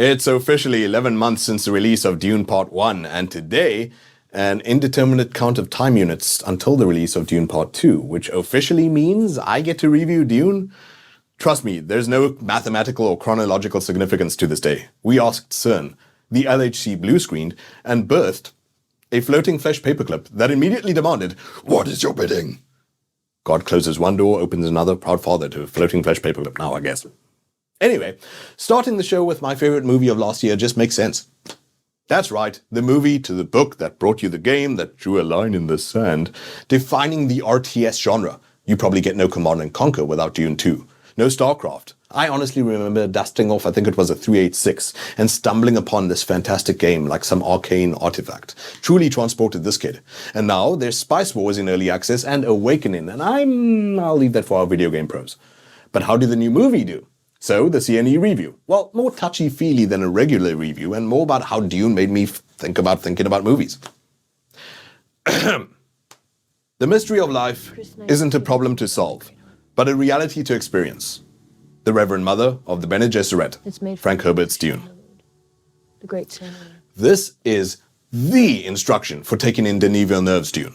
It's officially 11 months since the release of Dune Part 1, and today, an indeterminate count of time units until the release of Dune Part 2, which officially means I get to review Dune. Trust me, there's no mathematical or chronological significance to this day. We asked CERN, the LHC blue-screened, and birthed a floating flesh paperclip that immediately demanded, "What is your bidding?" God closes one door, opens another, proud father to a floating flesh paperclip now, I guess. Anyway, starting the show with my favorite movie of last year just makes sense. That's right, the movie to the book that brought you the game that drew a line in the sand, defining the RTS genre. You probably get no Command & Conquer without Dune 2. No StarCraft. I honestly remember dusting off, I think it was a 386, and stumbling upon this fantastic game like some arcane artifact. Truly transported this kid. And now there's Spice Wars in early access and Awakening, and I'll leave that for our video game pros. But how did the new movie do? So, the CNE review. Well, more touchy-feely than a regular review, and more about how Dune made me think about thinking about movies. The mystery of life isn't a problem to solve, but a reality to experience. The Reverend Mother of the Bene Gesserit, Frank Herbert's Dune. The great CNE. This is the instruction for taking in Denis Villeneuve's Dune.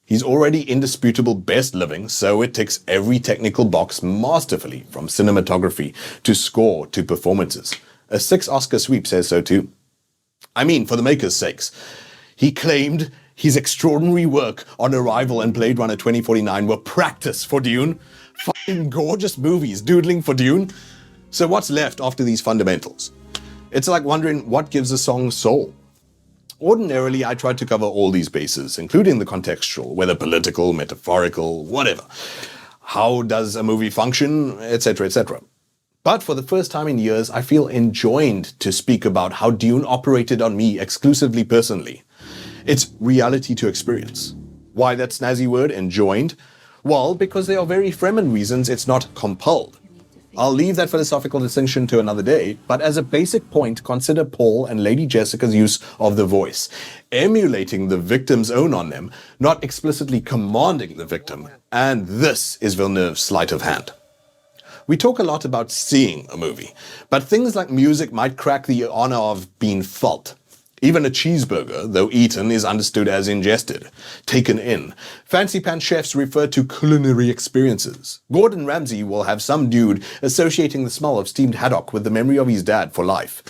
He's already indisputable best living, so it ticks every technical box masterfully, from cinematography to score to performances. A 6-Oscar sweep says so too. I mean, for the maker's sakes. He claimed his extraordinary work on Arrival and Blade Runner 2049 were practice for Dune. Fucking gorgeous movies doodling for Dune. So what's left after these fundamentals? It's like wondering what gives a song soul. Ordinarily, I try to cover all these bases, including the contextual, whether political, metaphorical, whatever. How does a movie function, etc., etc. But for the first time in years, I feel enjoined to speak about how Dune operated on me exclusively personally. It's reality to experience. Why that snazzy word, enjoined? Well, because there are very Fremen reasons it's not compelled. I'll leave that philosophical distinction to another day, but as a basic point, consider Paul and Lady Jessica's use of the voice, emulating the victim's own on them, not explicitly commanding the victim, and this is Villeneuve's sleight of hand. We talk a lot about seeing a movie, but things like music might crack the honor of being felt. Even a cheeseburger, though eaten, is understood as ingested, taken in. Fancy pants chefs refer to culinary experiences. Gordon Ramsay will have some dude associating the smell of steamed haddock with the memory of his dad for life.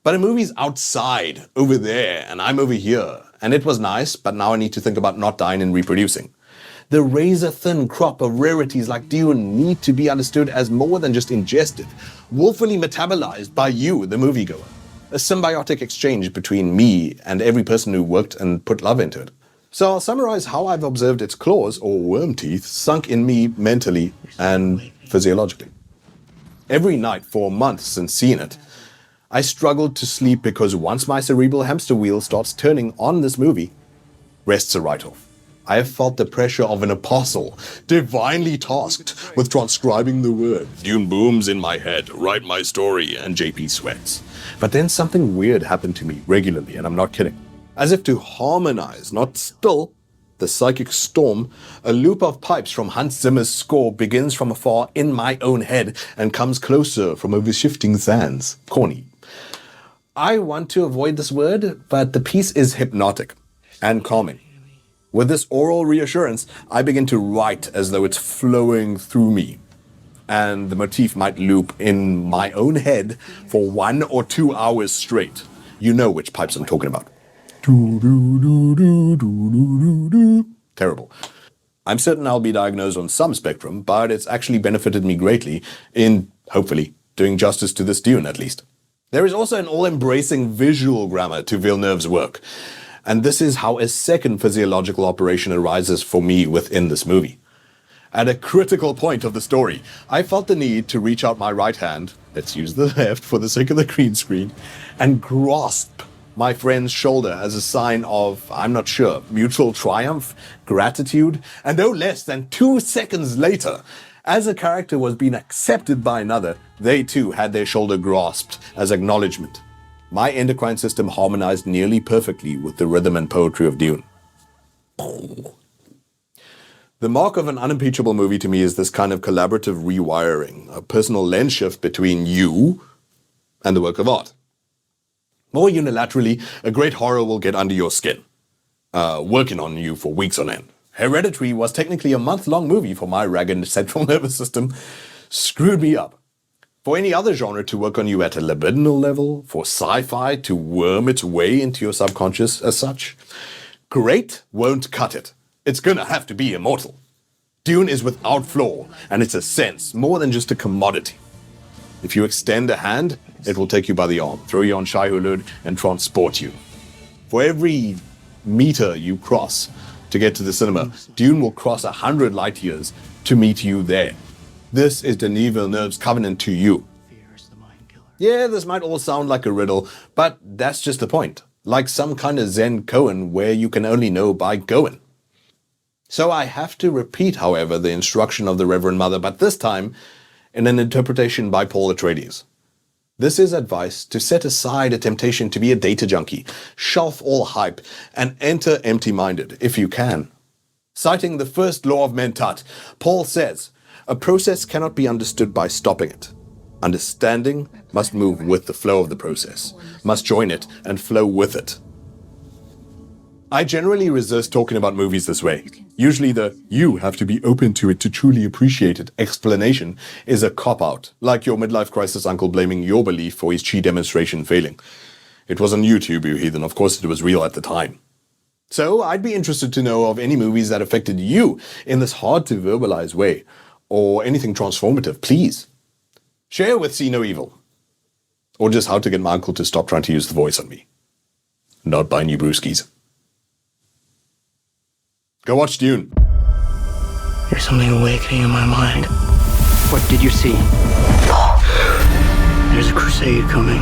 But a movie's outside, over there, and I'm over here. And it was nice, but now I need to think about not dying and reproducing. The razor-thin crop of rarities like Dune need to be understood as more than just ingested, willfully metabolized by you, the moviegoer. A symbiotic exchange between me and every person who worked and put love into it. So I'll summarize how I've observed its claws, or worm teeth, sunk in me mentally and physiologically. Every night for months since seeing it, I struggled to sleep because once my cerebral hamster wheel starts turning on this movie, rests a write-off. I have felt the pressure of an apostle, divinely tasked with transcribing the word. Dune booms in my head, write my story, and JP sweats. But then something weird happened to me regularly, and I'm not kidding. As if to harmonize, not still, the psychic storm, a loop of pipes from Hans Zimmer's score begins from afar in my own head and comes closer from over shifting sands. Corny. I want to avoid this word, but the piece is hypnotic and calming. With this oral reassurance, I begin to write as though it's flowing through me. And the motif might loop in my own head for 1 or 2 hours straight. You know which pipes I'm talking about. Terrible. I'm certain I'll be diagnosed on some spectrum, but it's actually benefited me greatly in, hopefully, doing justice to this Dune at least. There is also an all-embracing visual grammar to Villeneuve's work. And this is how a second physiological operation arises for me within this movie. At a critical point of the story, I felt the need to reach out my right hand, let's use the left for the sake of the green screen, and grasp my friend's shoulder as a sign of, I'm not sure, mutual triumph, gratitude, and no less than 2 seconds later, as a character was being accepted by another, they too had their shoulder grasped as acknowledgement. My endocrine system harmonized nearly perfectly with the rhythm and poetry of Dune. The mark of an unimpeachable movie to me is this kind of collaborative rewiring, a personal lens shift between you and the work of art. More unilaterally, a great horror will get under your skin, working on you for weeks on end. Hereditary was technically a month-long movie for my ragged central nervous system. Screwed me up. For any other genre to work on you at a libidinal level, for sci-fi to worm its way into your subconscious as such, great won't cut it. It's gonna have to be immortal. Dune is without flaw, and it's a sense, more than just a commodity. If you extend a hand, it will take you by the arm, throw you on Shai Hulud, and transport you. For every meter you cross to get to the cinema, Dune will cross 100 light years to meet you there. This is Denis Villeneuve's covenant to you. Yeah, this might all sound like a riddle, but that's just the point. Like some kind of Zen koan where you can only know by going. So I have to repeat, however, the instruction of the Reverend Mother, but this time in an interpretation by Paul Atreides. This is advice to set aside a temptation to be a data junkie, shelf all hype, and enter empty-minded, if you can. Citing the first law of mentat, Paul says, a process cannot be understood by stopping it. Understanding must move with the flow of the process, must join it and flow with it. I generally resist talking about movies this way. Usually the "you have to be open to it to truly appreciate it" explanation is a cop-out, like your midlife crisis uncle blaming your belief for his chi demonstration failing. It was on YouTube, you heathen. Of course it was real at the time. So I'd be interested to know of any movies that affected you in this hard-to-verbalize way, or anything transformative, please. Share with See No Evil. Or just how to get my uncle to stop trying to use the voice on me. Not buy new brewskis. Go watch Dune. There's something awakening in my mind. What did you see? There's a crusade coming.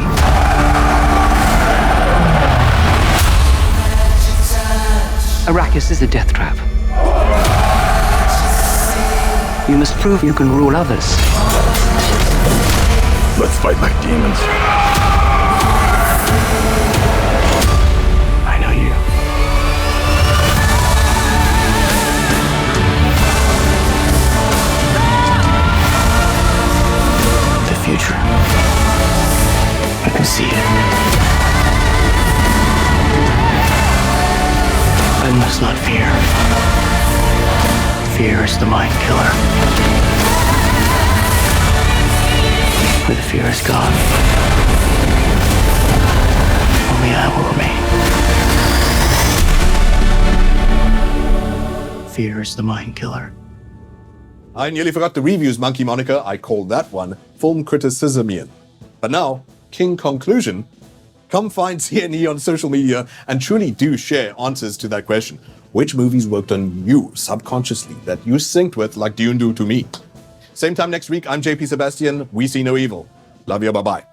Arrakis is a death trap. You must prove you can rule others. Let's fight like demons. I know you. The future. I can see it. I must not fear. Fear is the mind killer. Where the fear is gone, only I will remain. Fear is the mind killer. I nearly forgot the reviews monkey moniker. I called that one Film Criticismian. But now, King Conclusion. Come find CNE on social media and truly do share answers to that question. Which movies worked on you subconsciously that you synced with like Dune do to me? Same time next week, I'm JP Sebastian. We see no evil. Love you, bye-bye.